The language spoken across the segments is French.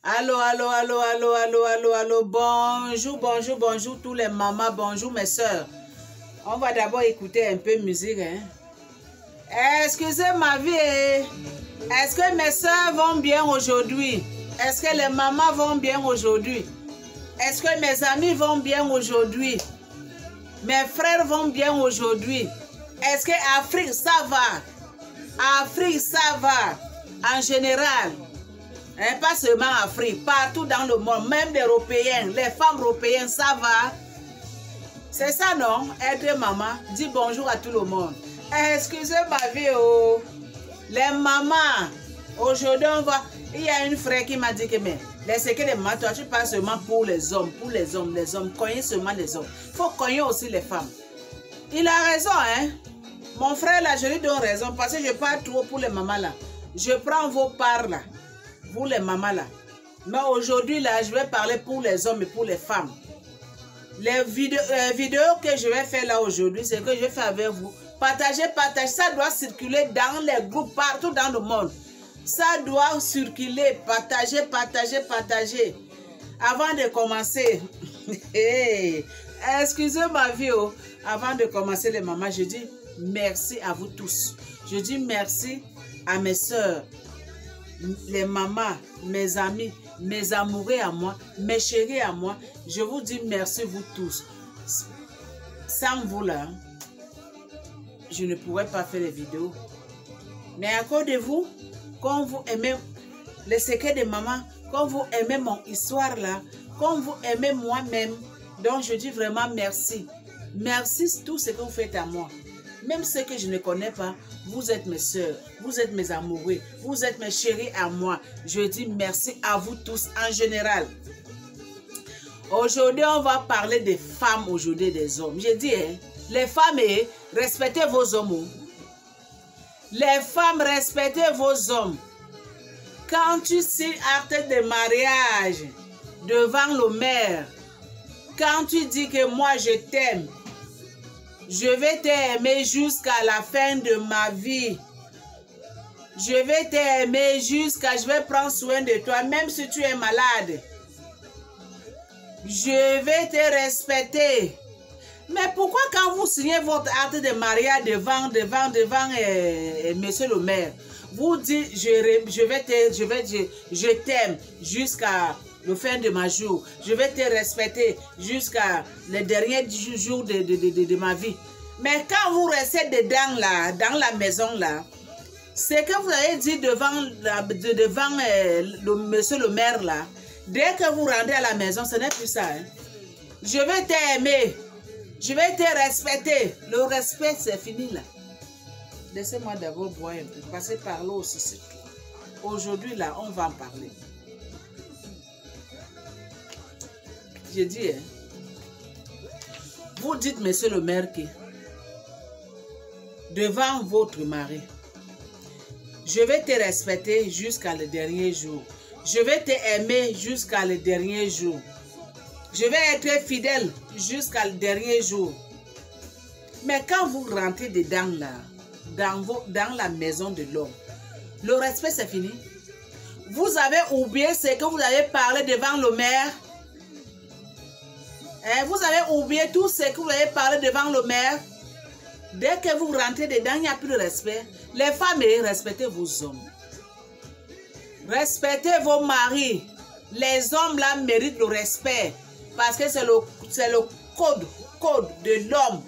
Allô, allô, allô, allô, allô, allô, allô. Bonjour, bonjour, bonjour tous les mamans, bonjour mes soeurs. On va d'abord écouter un peu de musique. Hein? Excusez ma vie. Est-ce que mes soeurs vont bien aujourd'hui? Est-ce que les mamans vont bien aujourd'hui? Est-ce que mes amis vont bien aujourd'hui? Mes frères vont bien aujourd'hui? Est-ce que Afrique, ça va? Afrique, ça va? En général. Hein, pas seulement Afrique, partout dans le monde, même les Européens, les femmes européennes, ça va? C'est ça, non? Être maman, dis bonjour à tout le monde. Excusez ma vie, oh. Les mamans, aujourd'hui, on va... Il y a une frère qui m'a dit que, mais, les secrets de maman, toi, tu parles seulement pour les hommes, les hommes, cogner seulement les hommes. Il faut cogner aussi les femmes. Il a raison, hein? Mon frère, là, je lui donne raison, parce que je parle trop pour les mamans, là. Je prends vos parts, là. Pour les mamans là. Mais aujourd'hui là, je vais parler pour les hommes et pour les femmes. Les vidéos que je vais faire là aujourd'hui, c'est que je fais avec vous. Partagez, partagez. Ça doit circuler dans les groupes partout dans le monde. Ça doit circuler. Partagez, partagez, partagez. Avant de commencer, excusez ma vie. Oh. Avant de commencer les mamans, je dis merci à vous tous. Je dis merci à mes soeurs. Les mamans, mes amis, mes amoureux à moi, mes chéris à moi, je vous dis merci vous tous. Sans vous là, je ne pourrais pas faire les vidéos. Mais à cause de vous, quand vous aimez les secrets de maman, quand vous aimez mon histoire là, quand vous aimez moi-même, donc je dis vraiment merci. Merci tout ce que vous faites à moi. Même ceux que je ne connais pas, vous êtes mes soeurs, vous êtes mes amoureux, vous êtes mes chéris à moi. Je dis merci à vous tous en général. Aujourd'hui, on va parler des femmes, aujourd'hui des hommes. J'ai dit, hein, les femmes, respectez vos hommes. Les femmes, respectez vos hommes. Quand tu signes acte de mariage devant le maire, quand tu dis que moi je t'aime, je vais t'aimer jusqu'à la fin de ma vie. Je vais t'aimer jusqu'à... Je vais prendre soin de toi, même si tu es malade. Je vais te respecter. Mais pourquoi quand vous signez votre acte de mariage devant monsieur le maire, vous dites je t'aime jusqu'à la fin de ma jour. Je vais te respecter jusqu'à les derniers jours de ma vie. Mais quand vous restez dedans là, dans la maison là, ce que vous avez dit devant monsieur le maire là, dès que vous rentrez à la maison, ce n'est plus ça. Hein. Je vais t'aimer. Je vais te respecter. Le respect, c'est fini là. Laissez-moi d'abord boire un peu. Passer par là aussi, c'est tout. Aujourd'hui là, on va en parler. J'ai dit, hein, vous dites, monsieur le maire, que devant votre mari, je vais te respecter jusqu'à le dernier jour. Je vais t'aimer jusqu'à le dernier jour. Je vais être fidèle jusqu'à le dernier jour. Mais quand vous rentrez dedans là, dans la maison de l'homme, le respect c'est fini. Vous avez oublié ce que vous avez parlé devant le maire. Vous avez oublié tout ce que vous avez parlé devant le maire. Dès que vous rentrez dedans, il n'y a plus de respect. Les femmes, respectez vos hommes. Respectez vos maris. Les hommes là méritent le respect. Parce que c'est le code de l'homme.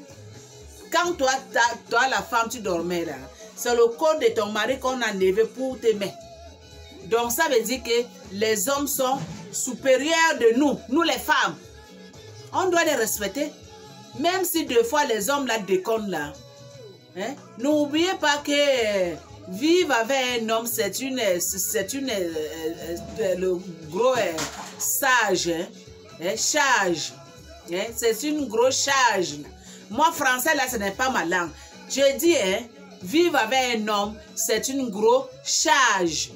Quand toi, la femme, tu dormais là, c'est le code de ton mari qu'on a enlevé pour t'aimer. Donc ça veut dire que les hommes sont supérieurs de nous, nous les femmes. On doit les respecter. Même si deux fois les hommes là déconnent là. Hein? N'oubliez pas que vivre avec un homme, c'est le gros sage. Hein? Charge. Hein? C'est une grosse charge. Moi, français là, ce n'est pas ma langue. Je dis, hein, vivre avec un homme, c'est une grosse charge.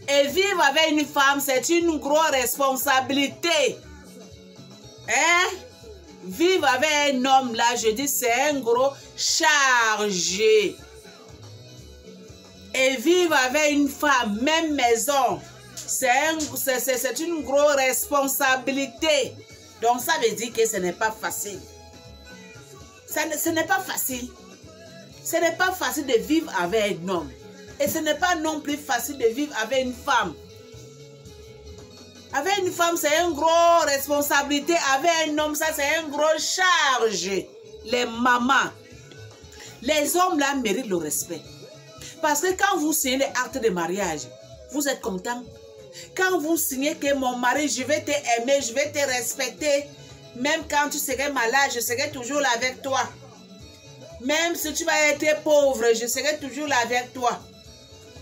Et vivre avec une femme, c'est une grosse responsabilité. Hein? Vivre avec un homme là, je dis, c'est un gros chargé. Et vivre avec une femme, même maison, C'est une grosse responsabilité. Donc ça veut dire que ce n'est pas facile. Ce n'est pas facile. Ce n'est pas facile de vivre avec un homme. Et ce n'est pas non plus facile de vivre avec une femme. Avec une femme, c'est une grosse responsabilité. Avec un homme, ça c'est une grosse charge. Les mamans, les hommes là méritent le respect. Parce que quand vous signez les actes de mariage, vous êtes content. Quand vous signez que mon mari, je vais t'aimer, je vais te respecter. Même quand tu serais malade, je serai toujours là avec toi. Même si tu vas être pauvre, je serai toujours là avec toi.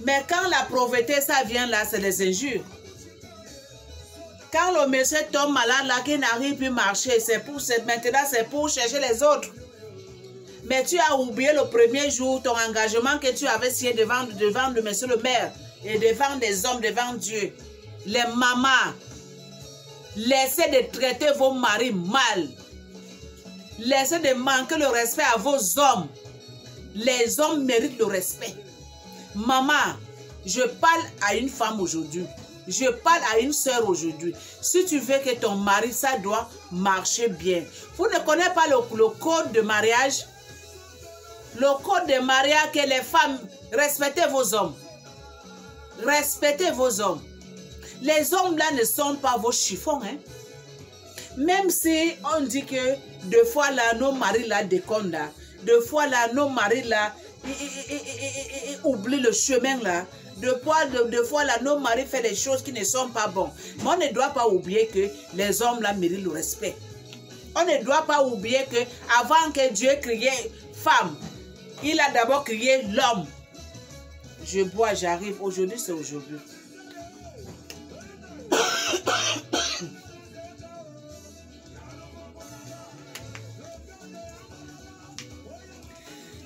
Mais quand la pauvreté, ça vient là, c'est les injures. Quand le monsieur tombe malade là, qu'il n'arrive plus à marcher, maintenant c'est pour chercher les autres. Mais tu as oublié le premier jour ton engagement que tu avais signé devant le monsieur le maire et devant des hommes, devant Dieu. Les mamans, laissez de traiter vos maris mal. Laissez de manquer le respect à vos hommes. Les hommes méritent le respect. Maman, je parle à une femme aujourd'hui. Je parle à une soeur aujourd'hui. Si tu veux que ton mari, ça doit marcher bien. Vous ne connaissez pas le code de mariage? Le code de mariage que les femmes, respectez vos hommes. Respectez vos hommes. Les hommes là ne sont pas vos chiffons. Hein? Même si on dit que deux fois là, nos maris là déconnent là. Deux fois là, nos maris là, ils oublient le chemin là. Deux fois là, nos maris font des choses qui ne sont pas bonnes. Mais on ne doit pas oublier que les hommes là méritent le respect. On ne doit pas oublier que avant que Dieu créait femme, il a d'abord créé l'homme. Je bois, j'arrive. Aujourd'hui, c'est aujourd'hui.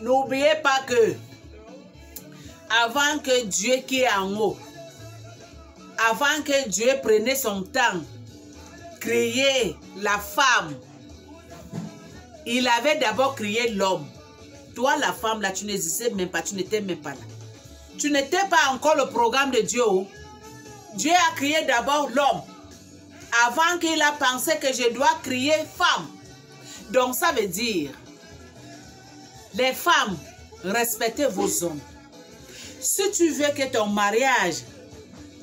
N'oubliez pas que avant que Dieu qui est en haut, avant que Dieu prenne son temps, créer la femme, il avait d'abord créé l'homme. Toi, la femme, là, tu n'existais même pas, tu n'étais même pas là. Tu n'étais pas encore le programme de Dieu. Dieu a créé d'abord l'homme. Avant qu'il a pensé que je dois créer femme. Donc, ça veut dire, les femmes, respectez vos hommes. Si tu veux que ton mariage,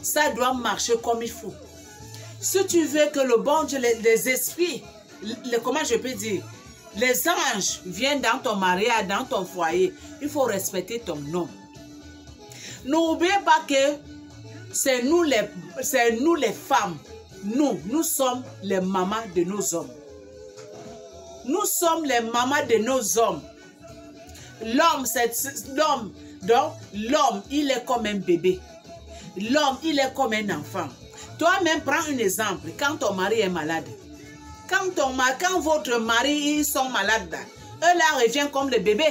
ça doit marcher comme il faut. Si tu veux que le bon Dieu, les esprits, comment je peux dire, les anges viennent dans ton mariage, dans ton foyer, il faut respecter ton homme. N'oubliez pas que c'est nous les femmes. Nous sommes les mamans de nos hommes. Nous sommes les mamans de nos hommes. L'homme, donc l'homme, il est comme un bébé. L'homme, il est comme un enfant. Toi-même, prends un exemple. Quand ton mari est malade, quand votre mari, ils sont malades, eux là reviennent comme le bébé.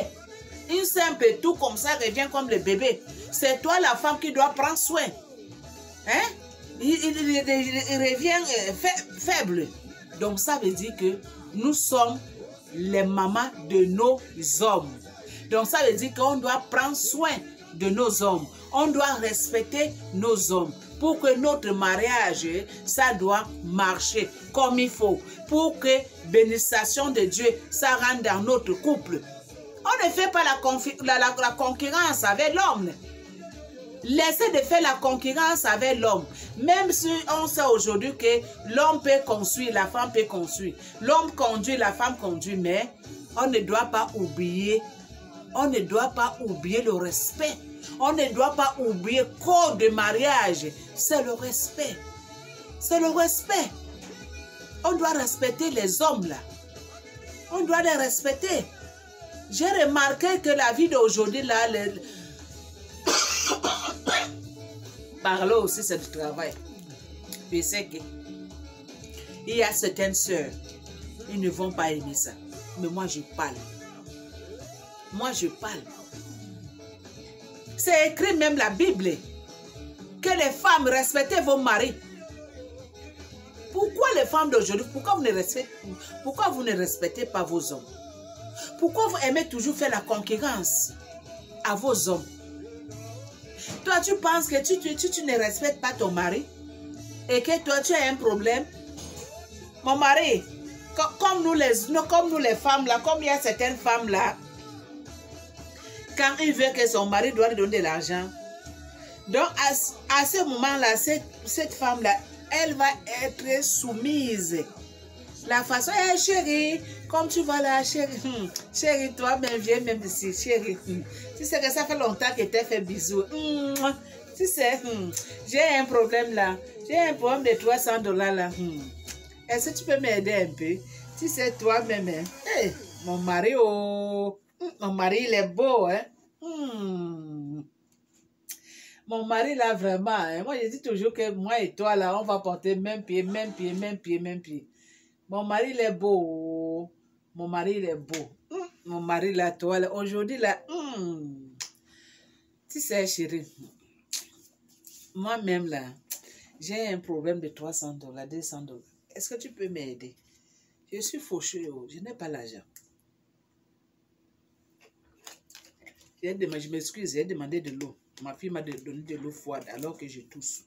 Une simple tout comme ça revient comme le bébé. C'est toi la femme qui doit prendre soin. Hein? Il revient faible. Donc ça veut dire que nous sommes les mamans de nos hommes. Donc ça veut dire qu'on doit prendre soin de nos hommes. On doit respecter nos hommes. Pour que notre mariage, ça doit marcher comme il faut. Pour que bénédiction de Dieu, ça rentre dans notre couple. On ne fait pas la concurrence avec l'homme. Laissez de faire la concurrence avec l'homme. Même si on sait aujourd'hui que l'homme peut construire, la femme peut construire. L'homme conduit, la femme conduit. Mais on ne doit pas oublier. On ne doit pas oublier le respect. On ne doit pas oublier le code de mariage. C'est le respect. C'est le respect. On doit respecter les hommes là. On doit les respecter. J'ai remarqué que la vie d'aujourd'hui là, par là aussi c'est du travail. Je sais que il y a certaines sœurs, ils ne vont pas aimer ça. Mais moi je parle. Moi je parle. C'est écrit même la Bible. Que les femmes respectez vos maris. Pourquoi les femmes d'aujourd'hui, pourquoi vous ne respectez pas vos hommes? Pourquoi vous aimez toujours faire la concurrence à vos hommes? Toi, tu penses que tu ne respectes pas ton mari et que toi, tu as un problème. Mon mari, comme nous les femmes là, comme il y a certaines femmes là, quand il veut que son mari doit lui donner de l'argent, donc à ce moment-là, cette femme-là, elle va être soumise. La façon, hey, chérie, comme tu vas là, chérie, chérie, toi-même, viens même ici, chérie. Tu sais que ça fait longtemps que tu as fait bisous. Tu sais, j'ai un problème là. J'ai un problème de $300 là. Est-ce que tu peux m'aider un peu? Tu sais, toi-même, hey, mon mari, oh, mon mari, il est beau, hein. Mon mari là, vraiment, hein, moi je dis toujours que moi et toi là, on va porter même pied, même pied, même pied, même pied. Mon mari, il est beau. Mon mari, il est beau. Mon mari, là, toi, là, aujourd'hui, là, tu sais, chérie, moi-même, là, j'ai un problème de $300, $200. Est-ce que tu peux m'aider? Je suis fauchée, je n'ai pas l'argent. Je m'excuse, j'ai demandé de l'eau. Ma fille m'a donné de l'eau froide alors que je tousse.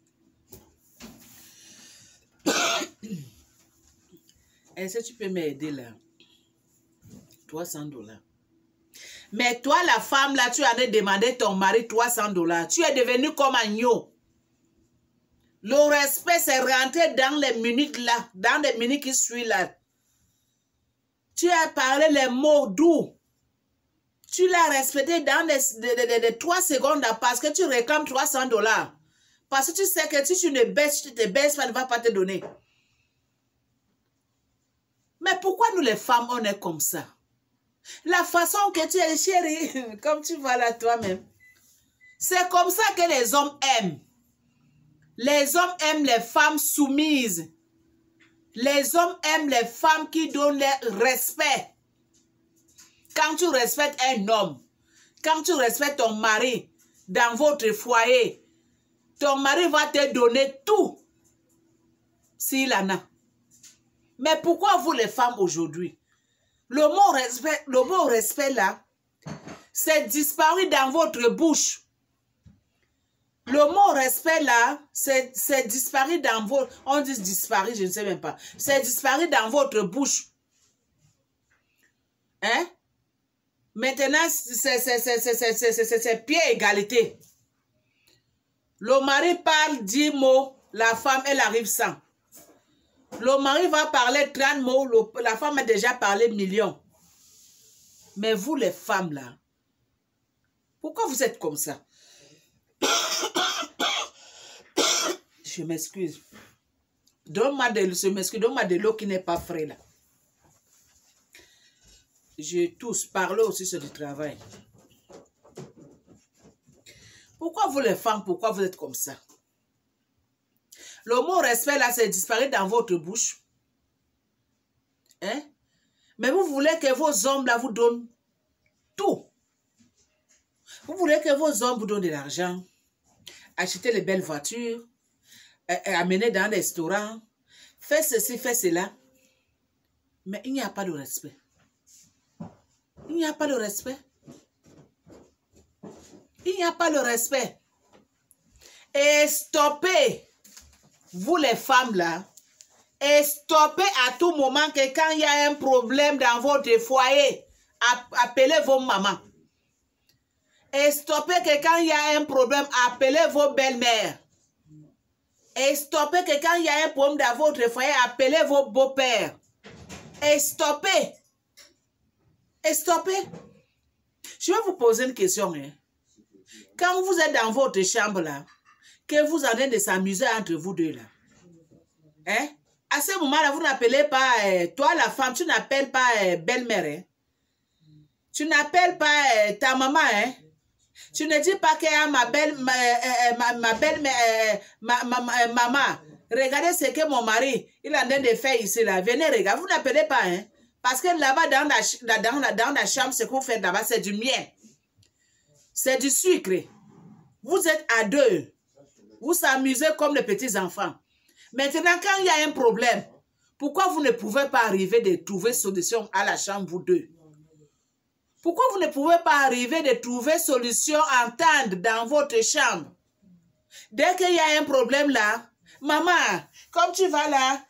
Est-ce que tu peux m'aider là? $300. Mais toi, la femme là, tu allais demander ton mari $300. Tu es devenu comme agneau. Le respect, c'est rentrer dans les minutes là, dans les minutes qui suivent là. Tu as parlé les mots doux. Tu l'as respecté dans les 3 secondes là, parce que tu réclames $300. Parce que tu sais que si tu ne baisses, tu te baisses, ça ne va pas te donner. Mais pourquoi nous les femmes, on est comme ça? La façon que tu es, chérie, comme tu vois là toi-même, c'est comme ça que les hommes aiment. Les hommes aiment les femmes soumises. Les hommes aiment les femmes qui donnent leur respect. Quand tu respectes un homme, quand tu respectes ton mari dans votre foyer, ton mari va te donner tout s'il en a. Mais pourquoi vous les femmes aujourd'hui, le mot respect là, c'est disparu dans votre bouche. Le mot respect là, c'est disparu dans votre... On dit disparu, je ne sais même pas. C'est disparu dans votre bouche. Hein? Maintenant, c'est pied égalité. Le mari parle 10 mots, la femme, elle arrive 100. Le mari va parler 30 mots, la femme a déjà parlé millions. Mais vous les femmes là, pourquoi vous êtes comme ça? Je m'excuse. Donne-moi de l'eau qui n'est pas frais là. Je tousse, parle aussi sur du travail. Pourquoi vous les femmes, pourquoi vous êtes comme ça? Le mot respect là, c'est disparu dans votre bouche. Hein? Mais vous voulez que vos hommes là vous donnent tout. Vous voulez que vos hommes vous donnent de l'argent, acheter les belles voitures, amener dans les restaurants, faire ceci, faire cela. Mais il n'y a pas de respect. Il n'y a pas de respect. Il n'y a pas de respect. Et stoppez, vous les femmes là, et stoppez à tout moment que quand il y a un problème dans votre foyer, appelez vos mamans. Et stoppez que quand il y a un problème, appelez vos belles-mères. Et stoppez que quand il y a un problème dans votre foyer, appelez vos beaux-pères. Et stoppez. Et stoppez. Je vais vous poser une question. Hein. Quand vous êtes dans votre chambre là, que vous en train de s'amuser entre vous deux là, hein? À ce moment-là, vous n'appelez pas, toi la femme, tu n'appelles pas belle-mère. Hein? Tu n'appelles pas ta maman. Hein? Tu ne dis pas que maman, regardez ce que mon mari, il est en train de faire ici là. Venez regarder, vous n'appelez pas. Hein? Parce que là-bas, dans la chambre, ce que vous faites là-bas, c'est du miel. C'est du sucre. Vous êtes à deux. Vous s'amusez comme les petits enfants. Maintenant, quand il y a un problème, pourquoi vous ne pouvez pas arriver de trouver solution à la chambre, vous deux? Pourquoi vous ne pouvez pas arriver de trouver solution, entendre dans votre chambre? Dès qu'il y a un problème là, maman, comme tu vas là,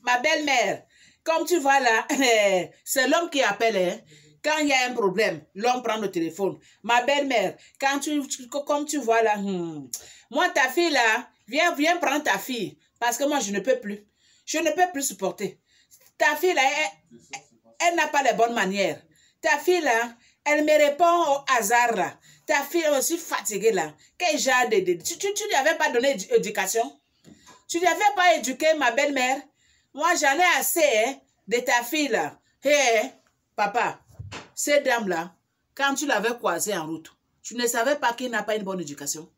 ma belle-mère, comme tu vas là, c'est l'homme qui appelle. Hein. Quand il y a un problème, l'homme prend le téléphone. Ma belle-mère, comme tu vois là, moi, ta fille là, viens prendre ta fille. Parce que moi, je ne peux plus. Je ne peux plus supporter. Ta fille là, elle n'a pas les bonnes manières. Ta fille là, elle me répond au hasard là. Ta fille est aussi fatiguée là. Quel genre de... Tu lui avais pas donné éducation? Tu lui avais pas éduqué ma belle-mère? Moi, j'en ai assez hein, de ta fille là. Hé, papa, cette dame là, quand tu l'avais croisée en route, tu ne savais pas qu'il n'a pas une bonne éducation.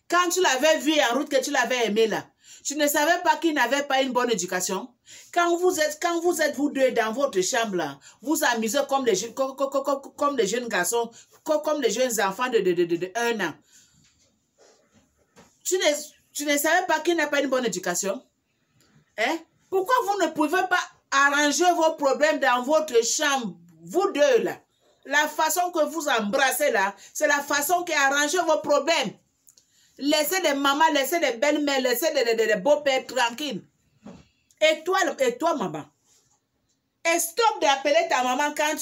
Quand tu l'avais vu en route, que tu l'avais aimé là, tu ne savais pas qu'il n'avait pas une bonne éducation. Quand vous êtes vous deux dans votre chambre là, vous amusez comme les jeunes garçons, comme les jeunes enfants de 1 an. Tu ne savais pas qu'il n'a pas une bonne éducation. Hein? Pourquoi vous ne pouvez pas arranger vos problèmes dans votre chambre, vous deux là? La façon que vous embrassez là, c'est la façon qui arrange vos problèmes. Laissez des mamans, laissez des belles-mères, laissez des beaux-pères tranquilles. Et toi, maman, et stop d'appeler ta maman quand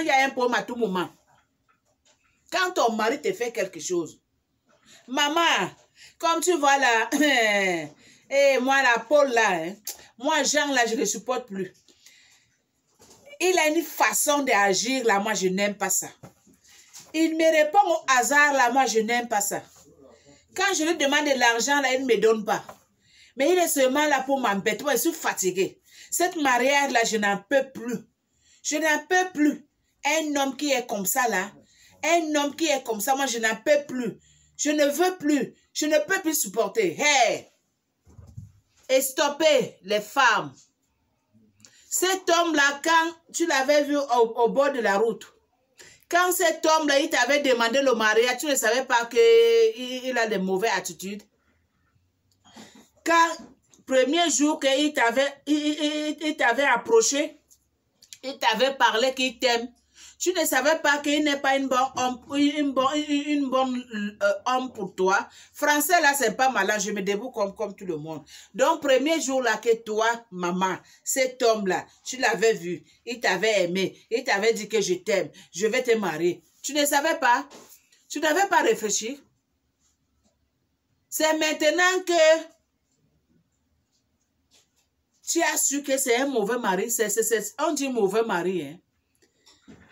il y a un problème à tout moment. Quand ton mari te fait quelque chose. Maman, comme tu vois là, et moi la Paul là, hein, moi Jean là, je ne supporte plus. Il a une façon d'agir là, moi je n'aime pas ça. Il me répond au hasard là, moi je n'aime pas ça. Quand je lui demande de l'argent là, il ne me donne pas. Mais il est seulement là pour m'embêter. Moi, je suis fatiguée. Cette mariage là, je n'en peux plus. Je n'en peux plus. Un homme qui est comme ça là, un homme qui est comme ça, moi je n'en peux plus. Je ne veux plus. Je ne peux plus supporter. Hey! Et stopper les femmes. Cet homme-là, quand tu l'avais vu au bord de la route, quand cet homme-là, il t'avait demandé le mariage, tu ne savais pas qu'il a de mauvaises attitudes. Quand, premier jour qu'il t'avait approché, il t'avait parlé qu'il t'aime, tu ne savais pas qu'il n'est pas une bonne homme pour toi. Français, là, c'est pas malin. Je me débrouille comme tout le monde. Donc, premier jour, là, que toi, maman, cet homme-là, tu l'avais vu. Il t'avait aimé. Il t'avait dit que je t'aime. Je vais te marier. Tu ne savais pas? Tu n'avais pas réfléchi? C'est maintenant que tu as su que c'est un mauvais mari. On dit mauvais mari, hein.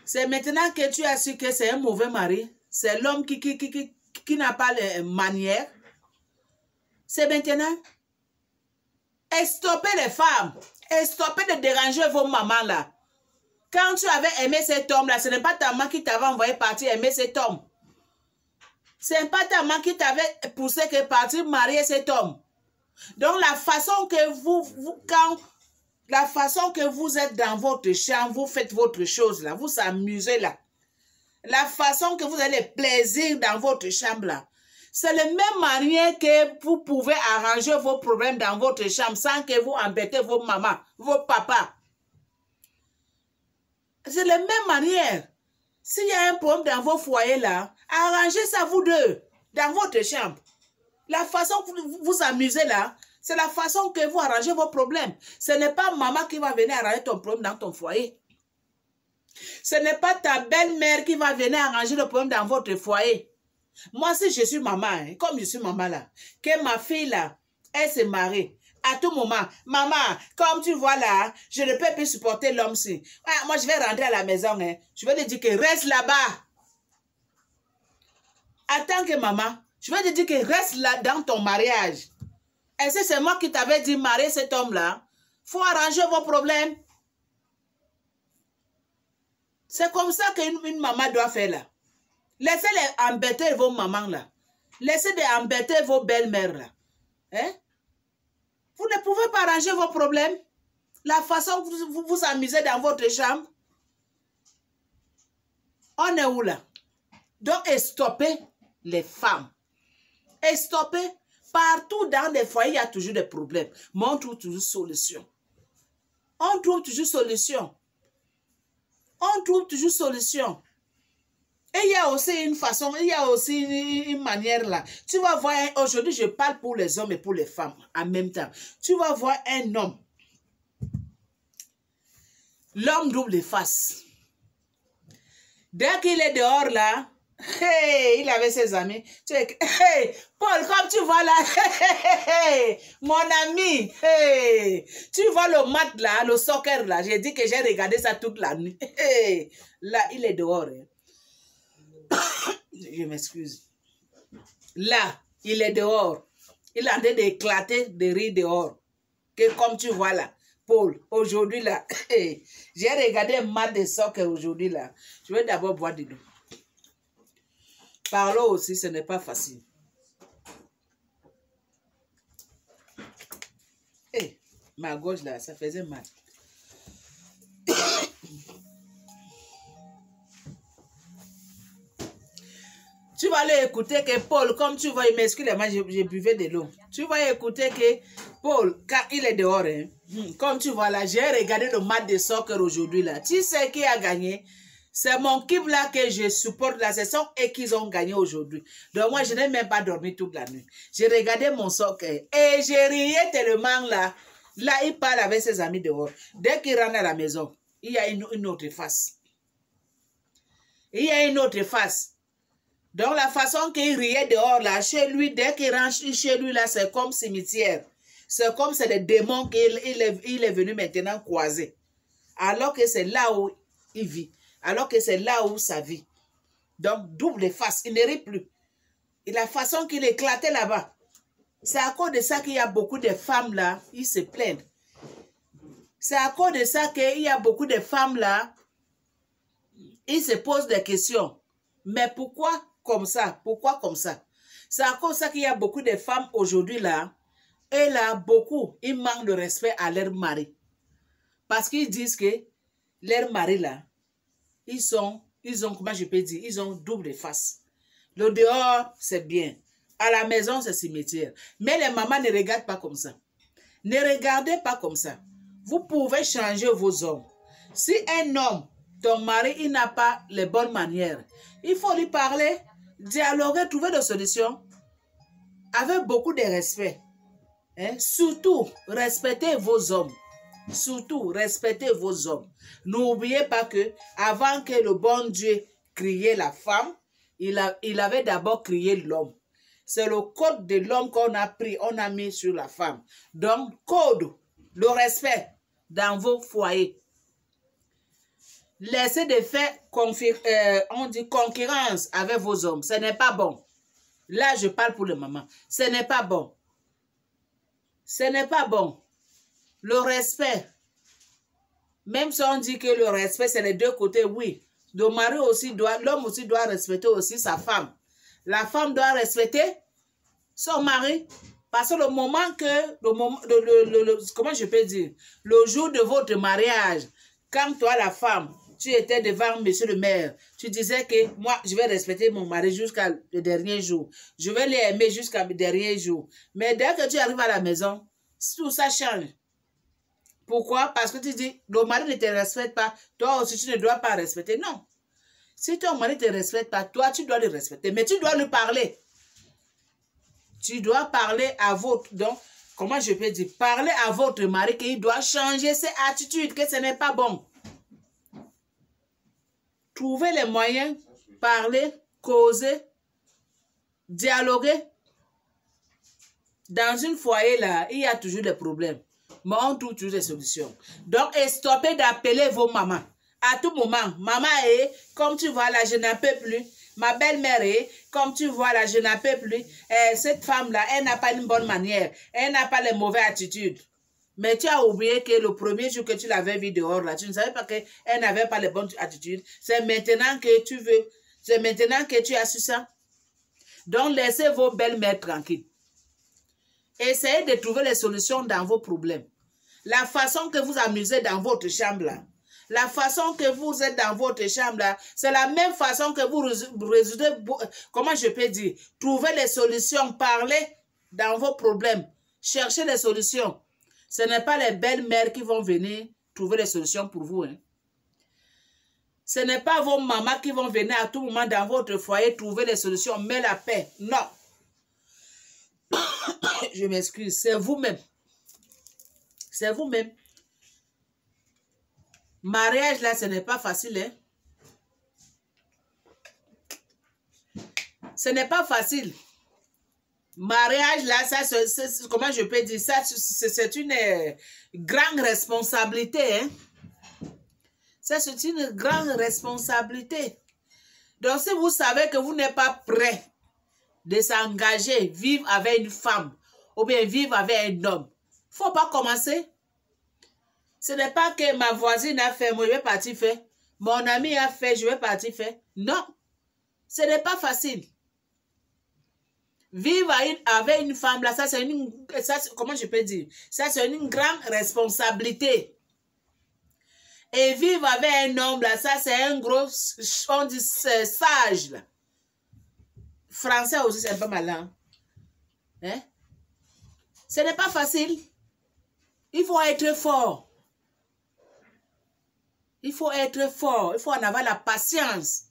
C'est maintenant que tu as su que c'est un mauvais mari. C'est l'homme qui n'a pas les manières. C'est maintenant. Et stoppez les femmes. Et stoppez de déranger vos mamans là. Quand tu avais aimé cet homme là, ce n'est pas ta maman qui t'avait envoyé partir aimer cet homme. Ce n'est pas ta maman qui t'avait poussé que partir marier cet homme. Donc la façon que la façon que vous êtes dans votre chambre, vous faites votre chose là, vous amusez là. La façon que vous avez le plaisir dans votre chambre là, c'est la même manière que vous pouvez arranger vos problèmes dans votre chambre sans que vous embêtez vos mamans, vos papas. C'est la même manière. S'il y a un problème dans vos foyers là, arrangez ça vous deux, dans votre chambre. La façon que vous vous amusez là, c'est la façon que vous arrangez vos problèmes. Ce n'est pas maman qui va venir arranger ton problème dans ton foyer. Ce n'est pas ta belle-mère qui va venir arranger le problème dans votre foyer. Moi, si je suis maman, hein, comme je suis maman là, que ma fille là, elle se marie, à tout moment, maman, comme tu vois là, je ne peux plus supporter l'homme-ci. Ah, moi, je vais rentrer à la maison, hein, je vais lui dire que reste là-bas. En tant que maman, je vais te dire que reste là dans ton mariage. Est-ce que c'est moi qui t'avais dit marier cet homme-là? Il faut arranger vos problèmes. C'est comme ça qu'une maman doit faire là. Laissez-les embêter vos mamans là. Laissez-les embêter vos belles-mères là. Hein? Vous ne pouvez pas arranger vos problèmes. La façon que vous vous amusez dans votre chambre. On est où là? Donc, stoppez les femmes. Et stoppez. Partout dans les foyers, il y a toujours des problèmes. Mais on trouve toujours solution. On trouve toujours solution. On trouve toujours solution. Et il y a aussi une façon, il y a aussi une manière là. Tu vas voir, aujourd'hui je parle pour les hommes et pour les femmes en même temps. Tu vas voir un homme. L'homme double face. Dès qu'il est dehors là, hey, il avait ses amis. Tu es, hey, Paul, comme tu vois là, hey, mon ami, hey, tu vois le mat là, le soccer là, j'ai dit que j'ai regardé ça toute la nuit. Hey, là, il est dehors. Hein. Je m'excuse. Là, il est dehors. Il est en train d'éclater de rire dehors. Que comme tu vois là, Paul, aujourd'hui là, hey, j'ai regardé un match de soccer aujourd'hui là. Je vais d'abord boire de l'eau. Parlons aussi, ce n'est pas facile. Hey, ma gauche là, ça faisait mal. Tu vas aller écouter que Paul, comme tu vois, il m'excuse, moi j'ai buvais de l'eau. Tu vas écouter que Paul, quand il est dehors, hein, comme tu vois là, j'ai regardé le match de soccer aujourd'hui là. Tu sais qui a gagné? C'est mon équipe là que je supporte là. Ce sont eux qui ont gagné aujourd'hui. Donc moi, je n'ai même pas dormi toute la nuit. J'ai regardé mon soccer et j'ai riais tellement là. Là, il parle avec ses amis dehors. Dès qu'il rentre à la maison, il y a une autre face. Il y a une autre face. Donc la façon qu'il riait dehors là, chez lui, dès qu'il rentre chez lui là, c'est comme cimetière. C'est comme c'est les démons qu'il est venu maintenant croiser. Alors que c'est là où il vit. Alors que c'est là où ça vit. Donc double face, il ne rit plus. Et la façon qu'il éclatait là-bas, c'est à cause de ça qu'il y a beaucoup de femmes là, ils se plaignent. C'est à cause de ça qu'il y a beaucoup de femmes là, ils se posent des questions. Mais pourquoi comme ça? Pourquoi comme ça? C'est à cause de ça qu'il y a beaucoup de femmes aujourd'hui là, et là, beaucoup, ils manquent de respect à leur mari. Parce qu'ils disent que leur mari là, ils ont, comment je peux dire, ils ont double face. Le dehors, c'est bien. À la maison, c'est cimetière. Mais les mamans ne regardent pas comme ça. Ne regardez pas comme ça. Vous pouvez changer vos hommes. Si un homme, ton mari, il n'a pas les bonnes manières, il faut lui parler, dialoguer, trouver des solutions avec beaucoup de respect. Hein? Surtout, respectez vos hommes. Surtout, respectez vos hommes. N'oubliez pas que avant que le bon Dieu crée la femme, il avait d'abord créé l'homme. C'est le code de l'homme qu'on a pris, on a mis sur la femme. Donc, code, le respect dans vos foyers. Laissez de faire on dit concurrence avec vos hommes. Ce n'est pas bon. Là, je parle pour les mamans. Ce n'est pas bon. Ce n'est pas bon. Le respect. Même si on dit que le respect, c'est les deux côtés, oui. L'homme aussi doit respecter aussi sa femme. La femme doit respecter son mari. Parce que le moment que, comment je peux dire, le jour de votre mariage, quand toi, la femme, tu étais devant monsieur le maire, tu disais que moi, je vais respecter mon mari jusqu'à le dernier jour. Je vais l'aimer jusqu'à le dernier jour. Mais dès que tu arrives à la maison, tout ça change. Pourquoi? Parce que tu dis, le mari ne te respecte pas, toi aussi tu ne dois pas respecter. Non. Si ton mari ne te respecte pas, toi tu dois le respecter. Mais tu dois lui parler. Tu dois parler à votre... Donc, comment je peux dire? Parler à votre mari qu'il doit changer ses attitudes, que ce n'est pas bon. Trouvez les moyens, parler, causer, dialoguer. Dans une foyer là, il y a toujours des problèmes. Mais on trouve toujours des solutions. Donc, stoppez d'appeler vos mamans. À tout moment, maman est, comme tu vois là, je n'en peux plus. Ma belle-mère est, comme tu vois là, je n'en peux plus. Cette femme-là, elle n'a pas une bonne manière. Elle n'a pas les mauvaises attitudes. Mais tu as oublié que le premier jour que tu l'avais vue dehors là, tu ne savais pas qu'elle n'avait pas les bonnes attitudes. C'est maintenant que tu veux. C'est maintenant que tu as su ça. Donc, laissez vos belles-mères tranquilles. Essayez de trouver les solutions dans vos problèmes. La façon que vous amusez dans votre chambre là, la façon que vous êtes dans votre chambre là, c'est la même façon que vous résoudez, comment je peux dire, trouver les solutions, parler dans vos problèmes, chercher les solutions. Ce n'est pas les belles-mères qui vont venir trouver les solutions pour vous. Hein. Ce n'est pas vos mamans qui vont venir à tout moment dans votre foyer trouver des solutions, mais la paix. Non. Je m'excuse, c'est vous-même. C'est vous-même. Mariage, là, ce n'est pas facile, hein. Ce n'est pas facile. Mariage, là, ça, comment je peux dire ça? C'est une grande responsabilité, hein. Ça, c'est une grande responsabilité. Donc, si vous savez que vous n'êtes pas prêt de s'engager, vivre avec une femme, ou bien vivre avec un homme, il ne faut pas commencer. Ce n'est pas que ma voisine a fait, moi je vais partir faire. Mon ami a fait, je vais partir faire. Non, ce n'est pas facile. Vivre avec une femme, là, ça c'est une, comment je peux dire? Ça c'est une grande responsabilité. Et vivre avec un homme, là, ça c'est un gros, on dit sage, là. Français aussi, c'est un peu malin. Hein? Ce n'est pas facile. Il faut être fort. Il faut être fort. Il faut en avoir la patience.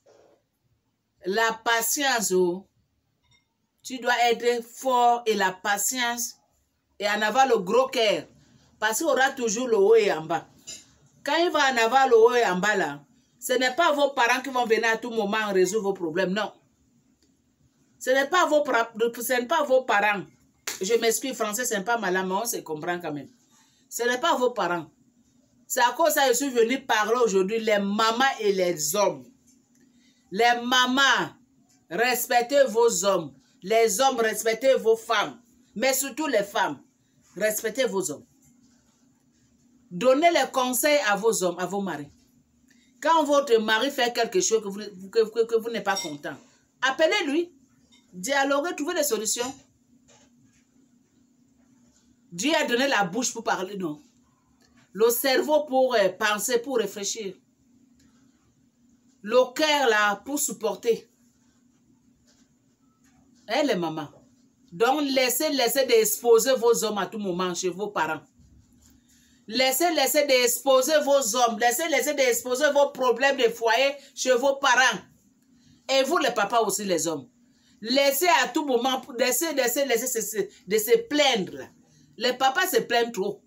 La patience, oh. Tu dois être fort et la patience et en avoir le gros cœur. Parce qu'il y aura toujours le haut et en bas. Quand il va en avoir le haut et en bas, là, ce n'est pas vos parents qui vont venir à tout moment résoudre vos problèmes. Non. Ce n'est pas vos parents. Je m'excuse, français, ce n'est pas malin, mais on se comprend quand même. Ce n'est pas vos parents. C'est à cause de ça que je suis venue parler aujourd'hui, les mamans et les hommes. Les mamans, respectez vos hommes. Les hommes, respectez vos femmes. Mais surtout les femmes, respectez vos hommes. Donnez les conseils à vos hommes, à vos maris. Quand votre mari fait quelque chose que vous n'êtes pas content, appelez-lui. Dialoguez, trouvez des solutions. Dieu a donné la bouche pour parler, non. Le cerveau pour penser, pour réfléchir. Le cœur là pour supporter. Hein, les mamans. Donc, laissez d'exposer vos hommes à tout moment chez vos parents. Laissez d'exposer vos hommes. Laissez d'exposer vos problèmes de foyer chez vos parents. Et vous, les papas aussi, les hommes. Laissez à tout moment, laissez de se plaindre. Les papas se plaignent trop.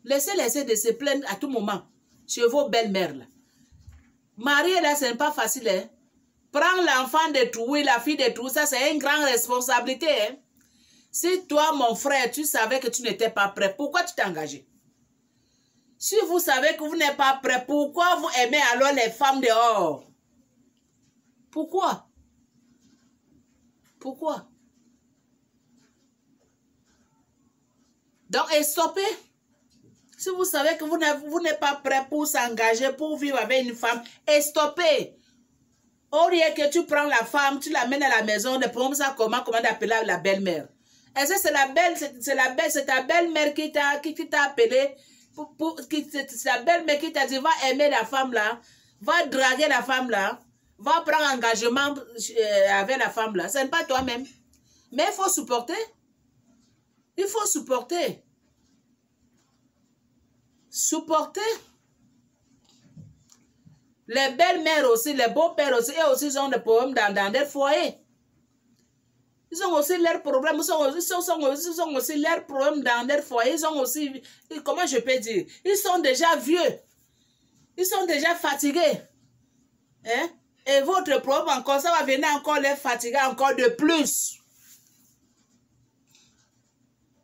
Laissez de se plaindre à tout moment chez vos belles-mères. Marier là, ce n'est pas facile. Hein? Prendre l'enfant de trouver, la fille de trouver, ça c'est une grande responsabilité. Hein? Si toi, mon frère, tu savais que tu n'étais pas prêt, pourquoi tu t'es engagé? Si vous savez que vous n'êtes pas prêt, pourquoi vous aimez alors les femmes dehors? Pourquoi? Pourquoi? Donc, et stoppez. Si vous savez que vous n'êtes pas prêt pour s'engager, pour vivre avec une femme, et stoppez. Au lieu que tu prends la femme, tu l'amènes à la maison, de prendre ça comment d'appeler la belle-mère. Est-ce que c'est ta belle-mère qui t'a appelé, c'est ta belle-mère qui t'a dit, va aimer la femme là, va draguer la femme là, va prendre engagement avec la femme là. Ce n'est pas toi-même. Mais il faut supporter. Il faut supporter. Supporter. Les belles-mères aussi, les beaux-pères aussi, eux aussi ils ont des problèmes dans des foyers. Ils ont aussi leurs problèmes, ils ont aussi leurs problèmes dans leur foyer. Ils ont aussi, comment je peux dire, ils sont déjà vieux. Ils sont déjà fatigués. Hein? Et votre problème encore, ça va venir encore les fatiguer encore de plus.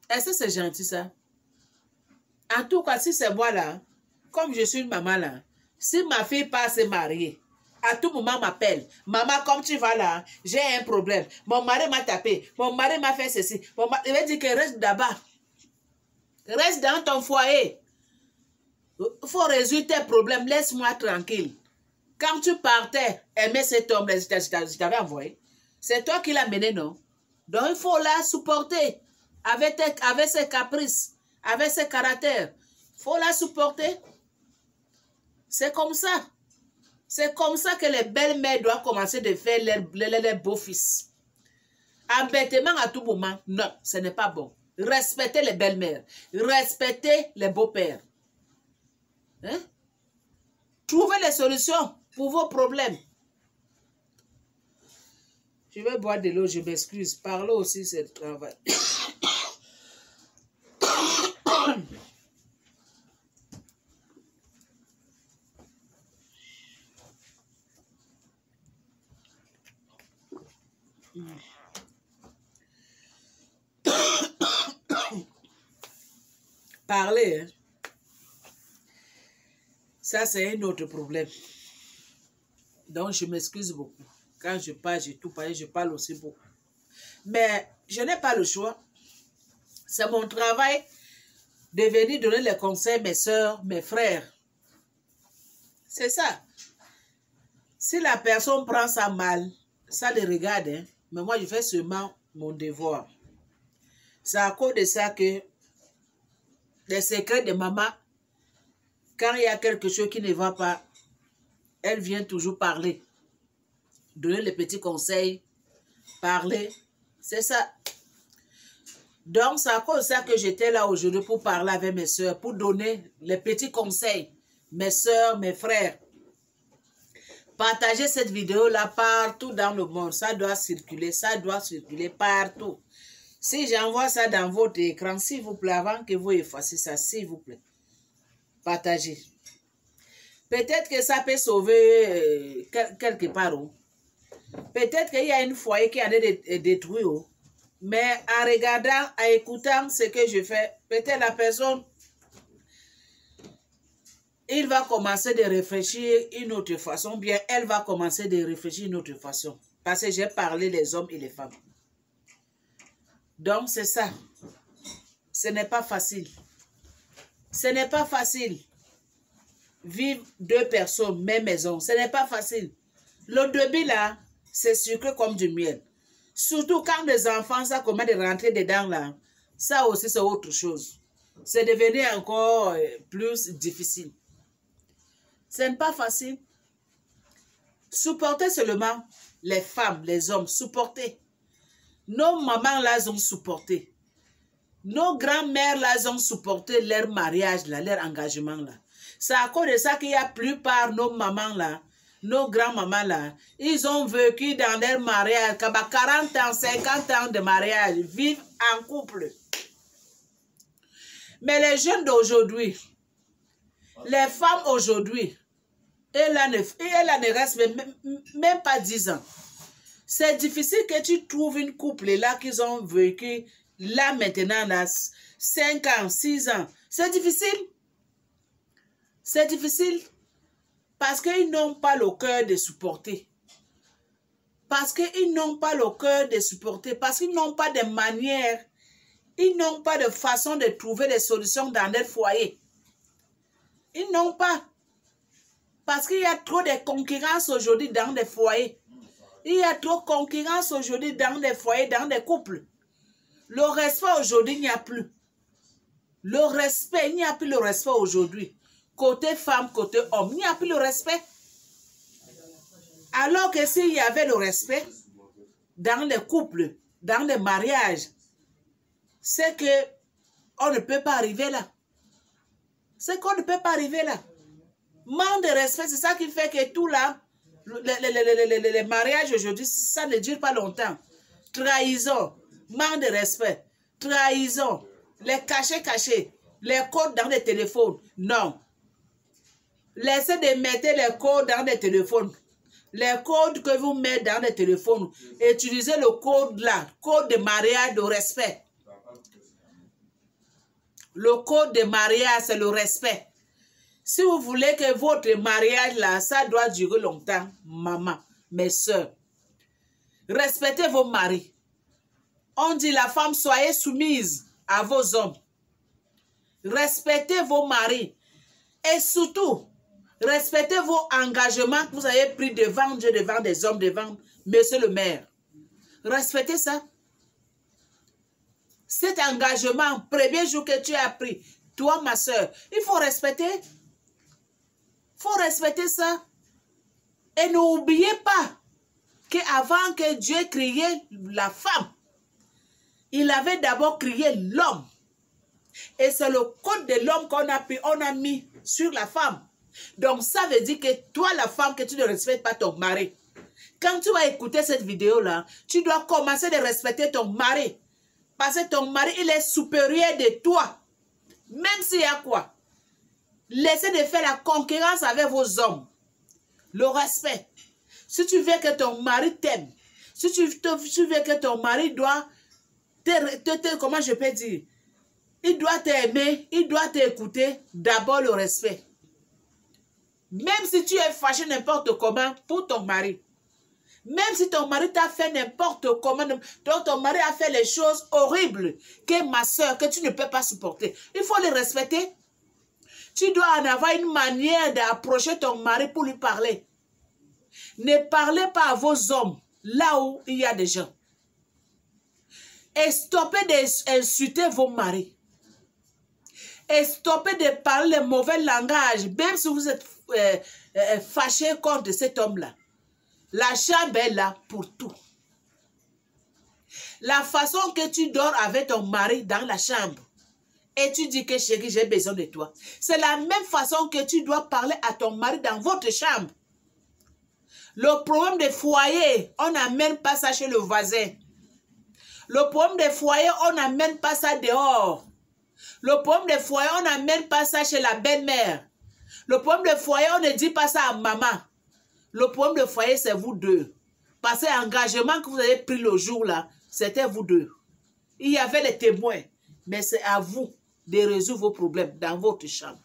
Est-ce que c'est gentil ça? En tout cas, si c'est moi là, comme je suis une maman là, si ma fille passe se marier, à tout moment m'appelle. Maman, comme tu vas là, j'ai un problème. Mon mari m'a tapé. Mon mari m'a fait ceci. Il va dire que reste là-bas. Reste dans ton foyer. Il faut résoudre tes problèmes. Laisse-moi tranquille. Quand tu partais, aimer cet homme, je t'avais envoyé. C'est toi qui l'as mené, non? Donc il faut la supporter. Avec ses caprices, avec ses caractères. Il faut la supporter. C'est comme ça. C'est comme ça que les belles-mères doivent commencer de faire les beaux-fils. Embêtement à tout moment, non, ce n'est pas bon. Respectez les belles-mères. Respectez les beaux-pères. Hein? Trouvez les solutions pour vos problèmes. Je vais boire de l'eau, je m'excuse. Parler aussi, c'est le travail. Parler, hein? Ça c'est un autre problème. Donc je m'excuse beaucoup. Quand je parle, j'ai tout parlé, je parle aussi beaucoup. Mais je n'ai pas le choix. C'est mon travail de venir donner les conseils à mes soeurs, mes frères. C'est ça. Si la personne prend ça mal, ça le regarde, hein? Mais moi je fais seulement mon devoir. C'est à cause de ça que les secrets de maman, quand il y a quelque chose qui ne va pas, elle vient toujours parler. Donner les petits conseils, parler, c'est ça. Donc, c'est à cause de ça que j'étais là aujourd'hui pour parler avec mes soeurs, pour donner les petits conseils, mes soeurs, mes frères. Partagez cette vidéo-là partout dans le monde. Ça doit circuler partout. Si j'envoie ça dans votre écran, s'il vous plaît, avant que vous effaciez ça, s'il vous plaît, partagez. Peut-être que ça peut sauver quelque part. Peut-être qu'il y a une foyer qui a été détruit. Mais en regardant, en écoutant ce que je fais, peut-être la personne, il va commencer de réfléchir une autre façon, bien elle va commencer de réfléchir une autre façon. Parce que j'ai parlé des hommes et des femmes. Donc c'est ça. Ce n'est pas facile. Ce n'est pas facile. Vivre deux personnes, même maison, ce n'est pas facile. Le début là, c'est sucré comme du miel. Surtout quand les enfants, ça commence de rentrer dedans là, ça aussi c'est autre chose. C'est devenu encore plus difficile. Ce n'est pas facile. Supporter seulement les femmes, les hommes, supporter. Nos mamans là ont supporté. Nos grands-mères là ont supporté leur mariage là, leur engagement là. C'est à cause de ça qu'il y a plupart nos mamans là, nos grands-mamans là, ils ont vécu dans leur mariage, 40 ans, 50 ans de mariage, vivent en couple. Mais les jeunes d'aujourd'hui, les femmes aujourd'hui, elles ne restent même pas 10 ans. C'est difficile que tu trouves une couple là qu'ils ont vécu là maintenant, là, 5 ans, 6 ans. C'est difficile. C'est difficile. Parce qu'ils n'ont pas le cœur de supporter. Parce qu'ils n'ont pas le cœur de supporter. Parce qu'ils n'ont pas de manière. Ils n'ont pas de façon de trouver des solutions dans leur foyer. Ils n'ont pas. Parce qu'il y a trop de concurrence aujourd'hui dans les foyers. Il y a trop de concurrence aujourd'hui dans les foyers, dans les couples. Le respect aujourd'hui, il n'y a plus. Le respect, il n'y a plus le respect aujourd'hui. Côté femme, côté homme, il n'y a plus le respect. Alors que s'il y avait le respect dans les couples, dans les mariages, c'est que on ne peut pas arriver là. C'est qu'on ne peut pas arriver là. Manque de respect, c'est ça qui fait que tout là, les mariages aujourd'hui, ça ne dure pas longtemps. Trahison, manque de respect, trahison, les cachets, les codes dans les téléphones, non. Laissez de mettre les codes dans les téléphones. Les codes que vous mettez dans les téléphones, utilisez le code là, code de mariage de respect. Le code de mariage, c'est le respect. Si vous voulez que votre mariage là, ça doit durer longtemps, maman, mes soeurs, respectez vos maris. On dit la femme, soyez soumise à vos hommes. Respectez vos maris. Et surtout, respectez vos engagements que vous avez pris devant Dieu, devant des hommes, devant monsieur le maire. Respectez ça. Cet engagement, premier jour que tu as pris, toi, ma soeur, il faut respecter. Il faut respecter ça. Et n'oubliez pas qu'avant que Dieu créait la femme, il avait d'abord créé l'homme. Et c'est le code de l'homme qu'on a pris, on a mis sur la femme. Donc, ça veut dire que toi, la femme, que tu ne respectes pas ton mari. Quand tu vas écouter cette vidéo-là, tu dois commencer de respecter ton mari. Parce que ton mari, il est supérieur de toi. Même s'il y a quoi. Laissez de faire la concurrence avec vos hommes. Le respect. Si tu veux que ton mari t'aime, si tu veux que ton mari doit comment je peux dire, il doit t'aimer, il doit t'écouter, d'abord le respect. Même si tu es fâché n'importe comment pour ton mari, même si ton mari t'a fait n'importe comment, donc ton mari a fait les choses horribles que ma soeur, que tu ne peux pas supporter, il faut les respecter. Tu dois en avoir une manière d'approcher ton mari pour lui parler. Ne parlez pas à vos hommes là où il y a des gens. Et stoppez d'insulter vos maris. Et stoppez de parler le mauvais langage, même si vous êtes fâché contre cet homme-là. La chambre est là pour tout. La façon que tu dors avec ton mari dans la chambre, et tu dis que chérie, j'ai besoin de toi. C'est la même façon que tu dois parler à ton mari dans votre chambre. Le problème des foyers, on n'amène pas ça chez le voisin. Le problème des foyers, on n'amène pas ça dehors. Le problème des foyers, on n'amène pas ça chez la belle-mère. Le problème des foyers, on ne dit pas ça à maman. Le problème des foyers, c'est vous deux. Parce que l'engagement que vous avez pris le jour-là, c'était vous deux. Il y avait les témoins. Mais c'est à vous de résoudre vos problèmes dans votre chambre.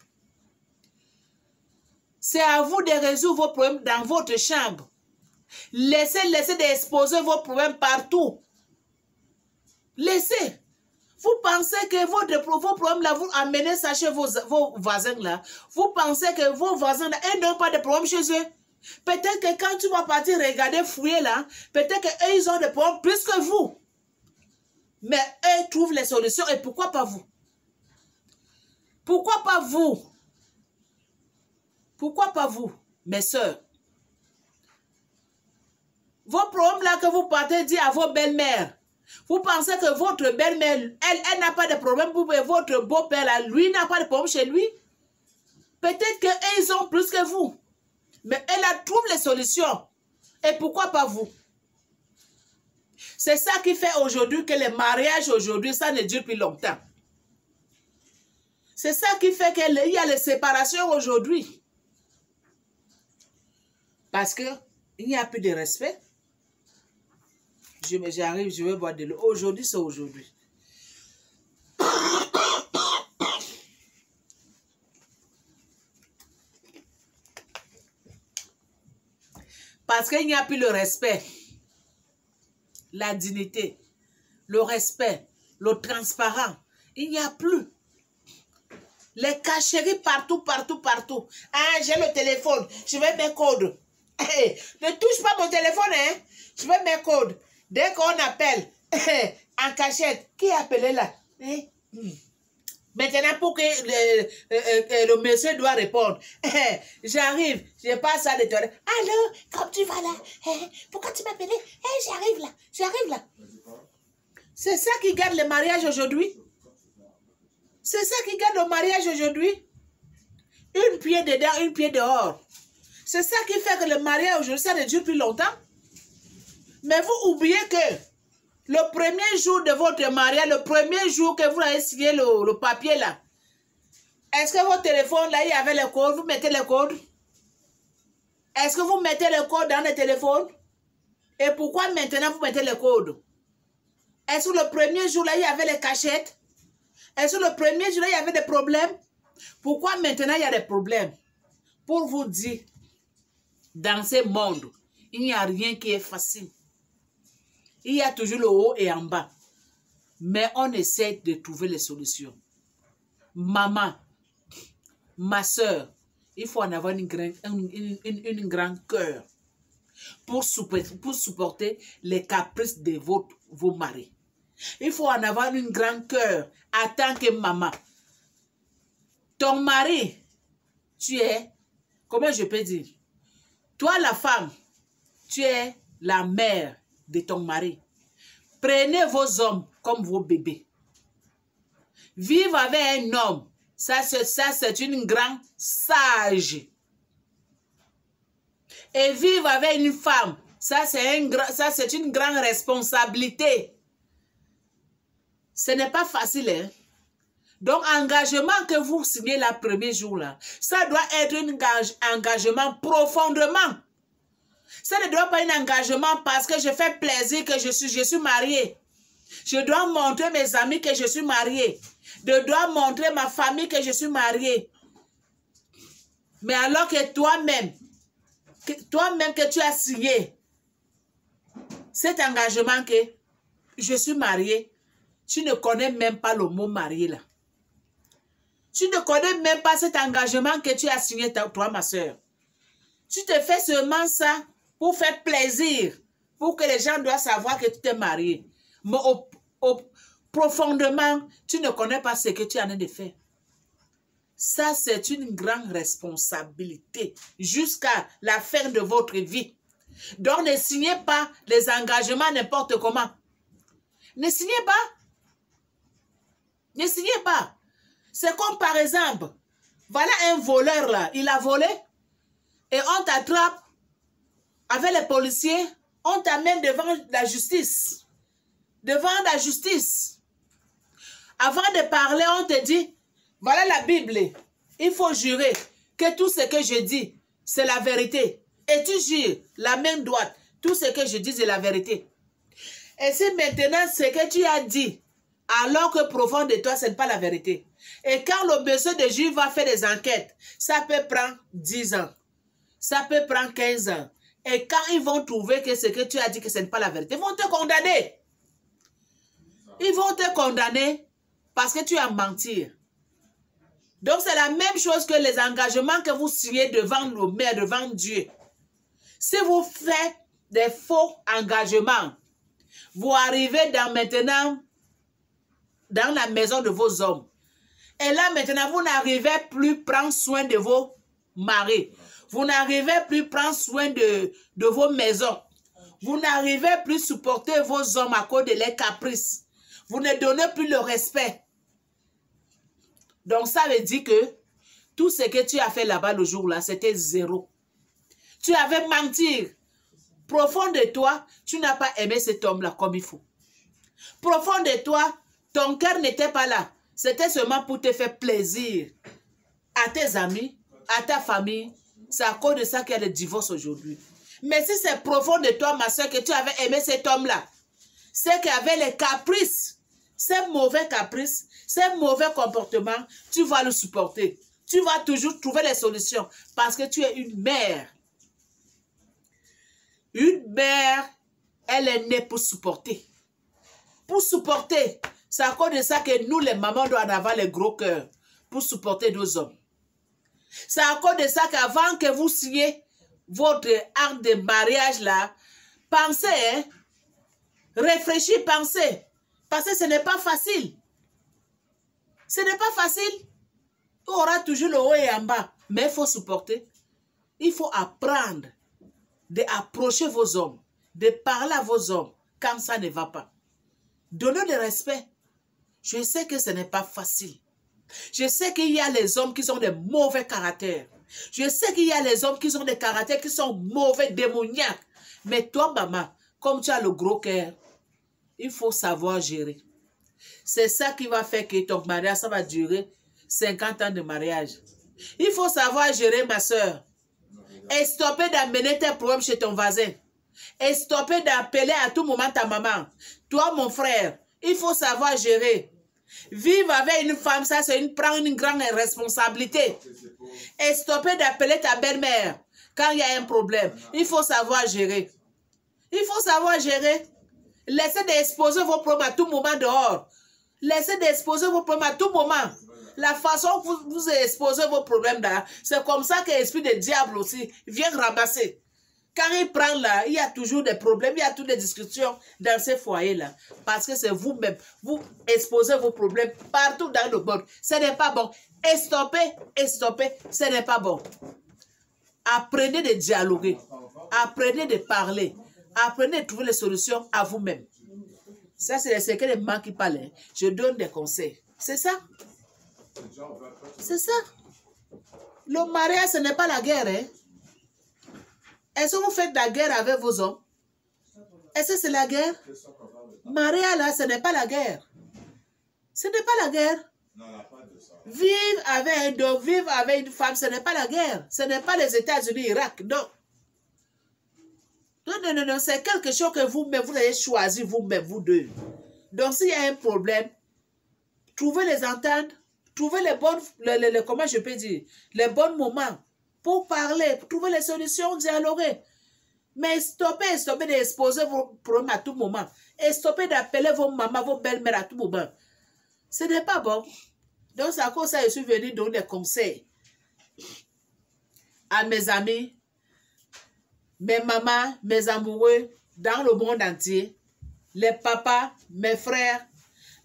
C'est à vous de résoudre vos problèmes dans votre chambre. Laissez d'exposer vos problèmes partout. Laissez. Vous pensez que vos problèmes là, vous amenez ça chez vos voisins là. Vous pensez que vos voisins là, ils n'ont pas de problème chez eux. Peut-être que quand tu vas partir regarder, fouiller là, peut-être qu'eux, ils ont des problèmes plus que vous. Mais eux trouvent les solutions et pourquoi pas vous? Pourquoi pas vous? Pourquoi pas vous, mes soeurs? Vos problèmes là que vous partez dire à vos belles-mères, vous pensez que votre belle-mère, elle n'a pas de problème pour votre beau-père là, lui n'a pas de problème chez lui? Peut-être qu'ils ont plus que vous. Mais elle trouve les solutions. Et pourquoi pas vous? C'est ça qui fait aujourd'hui que les mariages aujourd'hui, ça ne dure plus longtemps. C'est ça qui fait qu'il y a les séparations aujourd'hui. Parce qu'il n'y a plus de respect. J'arrive, je vais boire de l'eau. Aujourd'hui, c'est aujourd'hui. Parce qu'il n'y a plus le respect, la dignité, le respect, le transparent. Il n'y a plus. Les cacheries partout, partout, partout. Ah, j'ai le téléphone, je vais mes codes. Hey, ne touche pas mon téléphone, hein. Je vais mes codes. Dès qu'on appelle, en cachette, qui est appelé là? Maintenant, pour que le monsieur doit répondre, j'arrive, je passe à des toilettes. Allô, comme tu vas là? Pourquoi tu m'appelais? J'arrive là. C'est ça qui garde le mariage aujourd'hui. C'est ça qui garde le mariage aujourd'hui. Une pied dedans, une pied dehors. C'est ça qui fait que le mariage aujourd'hui, ça ne dure plus longtemps. Mais vous oubliez que le premier jour de votre mariage, le premier jour que vous avez signé le papier là, est-ce que votre téléphone là, il y avait le code? Vous mettez le code? Est-ce que vous mettez le code dans le téléphone? Et pourquoi maintenant vous mettez le code? Est-ce que le premier jour là, il y avait les cachettes? Est-ce que le premier jour là, il y avait des problèmes? Pourquoi maintenant il y a des problèmes? Pour vous dire, dans ce monde, il n'y a rien qui est facile. Il y a toujours le haut et en bas. Mais on essaie de trouver les solutions. Maman, ma soeur, il faut en avoir une grande cœur pour supporter les caprices de vos maris. Il faut en avoir une grande cœur en tant que maman. Ton mari, tu es, comment je peux dire? Toi, la femme, tu es la mère de ton mari. Prenez vos hommes comme vos bébés. Vivre avec un homme, ça c'est une grande sage. Et vivre avec une femme, ça c'est une grande responsabilité. Ce n'est pas facile, hein? Donc, engagement que vous signez le premier jour, là, ça doit être un engagement profondément. Ça ne doit pas être un engagement parce que je fais plaisir que je suis mariée. Je dois montrer mes amis que je suis mariée. Je dois montrer ma famille que je suis mariée. Mais alors que toi-même que tu as signé cet engagement que je suis mariée, tu ne connais même pas le mot marié là. Tu ne connais même pas cet engagement que tu as signé toi, ma soeur. Tu te fais seulement ça pour faire plaisir, pour que les gens doivent savoir que tu t'es marié. Mais profondément, tu ne connais pas ce que tu es en train de faire. Ça, c'est une grande responsabilité jusqu'à la fin de votre vie. Donc, ne signez pas les engagements n'importe comment. Ne signez pas. Ne signez pas. C'est comme par exemple, voilà un voleur là, il a volé et on t'attrape avec les policiers, on t'amène devant la justice. Devant la justice. Avant de parler, on te dit, voilà la Bible, il faut jurer que tout ce que je dis, c'est la vérité. Et tu jures la main droite, tout ce que je dis, c'est la vérité. Et si maintenant ce que tu as dit, alors que profond de toi, ce n'est pas la vérité. Et quand le monsieur de juge va faire des enquêtes, ça peut prendre 10 ans. Ça peut prendre 15 ans. Et quand ils vont trouver que ce que tu as dit, que ce n'est pas la vérité, ils vont te condamner. Ils vont te condamner parce que tu as menti. Donc c'est la même chose que les engagements que vous signez devant le maire, devant Dieu. Si vous faites des faux engagements, vous arrivez maintenant dans la maison de vos hommes. Et là, maintenant, vous n'arrivez plus prendre soin de vos maris. Vous n'arrivez plus prendre soin de vos maisons. Vous n'arrivez plus supporter vos hommes à cause de leurs caprices. Vous ne donnez plus le respect. Donc, ça veut dire que tout ce que tu as fait là-bas le jour-là, c'était zéro. Tu avais menti. Profond de toi, tu n'as pas aimé cet homme-là comme il faut. Profond de toi, ton cœur n'était pas là. C'était seulement pour te faire plaisir à tes amis, à ta famille. C'est à cause de ça qu'il y a le divorce aujourd'hui. Mais si c'est profond de toi, ma soeur, que tu avais aimé cet homme-là, c'est qu'il avait les caprices, ces mauvais caprices, ces mauvais comportements, tu vas le supporter. Tu vas toujours trouver les solutions parce que tu es une mère. Une mère, elle est née pour supporter. Pour supporter. C'est à cause de ça que nous, les mamans, doivent avoir les gros cœurs pour supporter nos hommes. C'est à cause de ça qu'avant que vous signiez votre acte de mariage là, pensez, hein? Réfléchissez, pensez. Parce que ce n'est pas facile. Ce n'est pas facile. Il y aura toujours le haut et en bas. Mais il faut supporter. Il faut apprendre d'approcher vos hommes, de parler à vos hommes quand ça ne va pas. Donnez le respect. Je sais que ce n'est pas facile. Je sais qu'il y a les hommes qui sont de mauvais caractères. Je sais qu'il y a les hommes qui sont des caractères qui sont mauvais, démoniaques. Mais toi, maman, comme tu as le gros cœur, il faut savoir gérer. C'est ça qui va faire que ton mariage, ça va durer 50 ans de mariage. Il faut savoir gérer, ma soeur. Et stopper d'amener tes problèmes chez ton voisin. Et stopper d'appeler à tout moment ta maman. Toi, mon frère, il faut savoir gérer. Vivre avec une femme, ça, c'est prendre une grande responsabilité. Et stopper d'appeler ta belle-mère quand il y a un problème. Il faut savoir gérer. Il faut savoir gérer. Laissez d'exposer vos problèmes à tout moment dehors. Laissez d'exposer vos problèmes à tout moment. La façon que vous exposez vos problèmes là, c'est comme ça que l'esprit du diable aussi vient ramasser. Quand il prend là, il y a toujours des problèmes, il y a toutes des discussions dans ces foyers-là. Parce que c'est vous-même, vous exposez vos problèmes partout dans le monde. Ce n'est pas bon. Et stopper, ce n'est pas bon. Apprenez de dialoguer. Apprenez de parler. Apprenez de trouver les solutions à vous-même. Ça, c'est les secrets de mains qui parlent. Je donne des conseils. C'est ça. C'est ça. Le mariage, ce n'est pas la guerre. Hein? Est-ce que vous faites la guerre avec vos hommes? Est-ce que c'est la guerre? Maria, là, ce n'est pas la guerre. Ce n'est pas la guerre. Vivre avec un homme, vivre avec une femme, ce n'est pas la guerre. Ce n'est pas les États-Unis, Irak, non. Non, c'est quelque chose que vous-même, vous avez choisi vous-même, vous deux. Donc, s'il y a un problème, trouvez les ententes, trouvez les bonnes, comment je peux dire, les bons moments pour parler, trouver les solutions, dialoguer. Mais stoppez d'exposer vos problèmes à tout moment. Et stoppez d'appeler vos mamans, vos belles-mères à tout moment. Ce n'est pas bon. Donc, c'est à cause de ça que je suis venue donner des conseils à mes amis, mes mamans, mes amoureux, dans le monde entier, les papas, mes frères,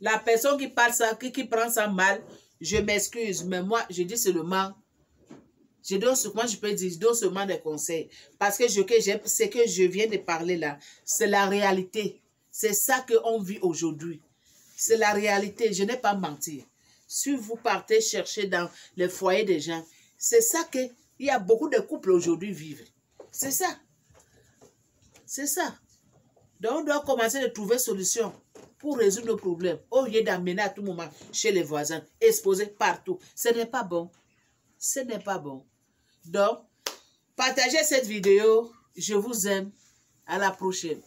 la personne qui parle ça, qui prend ça mal, je m'excuse, mais moi, je dis seulement, je donne seulement des conseils. Parce que ce que je viens de parler là, c'est la réalité. C'est ça qu'on vit aujourd'hui. C'est la réalité, je n'ai pas menti. Si vous partez chercher dans les foyers des gens, c'est ça qu'il y a beaucoup de couples aujourd'hui vivent. C'est ça. C'est ça. Donc, on doit commencer à trouver solution pour résoudre nos problèmes. Au lieu d'amener à tout moment chez les voisins, exposer partout. Ce n'est pas bon. Ce n'est pas bon. Donc, partagez cette vidéo. Je vous aime. À la prochaine.